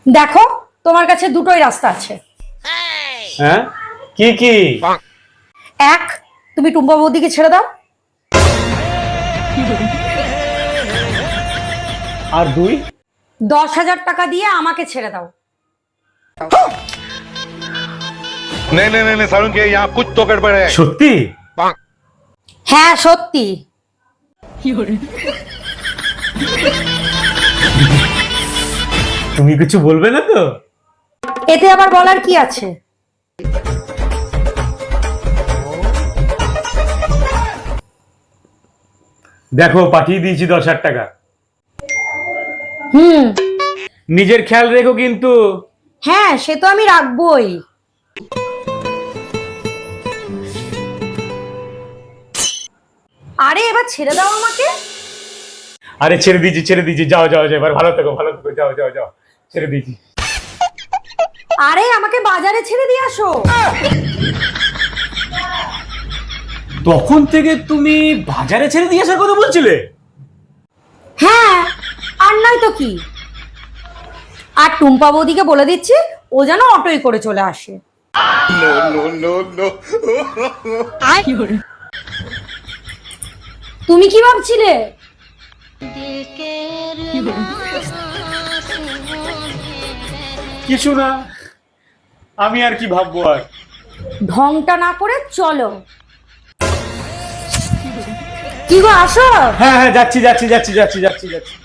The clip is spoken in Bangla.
দেখো, তোমার কাছে দুটোই রাস্তা আছে। হ্যাঁ, কি কি? এক, তুমি টুম্পা বৌদিকে ছেড়ে দাও। আর দুই? 10,000 টাকা দিয়ে আমাকে ছেড়ে দাও। नहीं नहीं नहीं सारुण के यहाँ कुछ तो गड़बड़ है। সত্যি? হ্যাঁ সত্যি। তুমি কিছু বলবে না তো? এতে আবার বলার কি আছে? দেখো, পাঠিয়ে দিয়েছি 10,000 টাকা। হুম। নিজের খেয়াল রেখো কিন্তু। হ্যাঁ, সে তো আমি রাখবোই। আরে এবার ছেড়ে দাও আমাকে। আরে ছেড়ে দিয়েছি, যাও যাও যাও, এবার ভালো থেকো, যাও যাও যাও, ছেড়ে দিয়েছি। আরে আমাকে বাজারে ছেড়ে দিয়ে আসো। তখন থেকে তুমি বাজারে ছেড়ে দিয়ে আসার কথা বলছিলে? হ্যাঁ, আর নয় তো কি। আর টুম্পা বৌদিকে বলে দিচ্ছি ও যেন অটোই করে চলে আসে। তুমি কি ভাবছিলে? কিছু না, আমি আর কি ভাববো আর। ঢংটা না করে চলো। কি গো, আসো। হ্যাঁ হ্যাঁ, যাচ্ছি যাচ্ছি যাচ্ছি যাচ্ছি যাচ্ছি যাচ্ছি।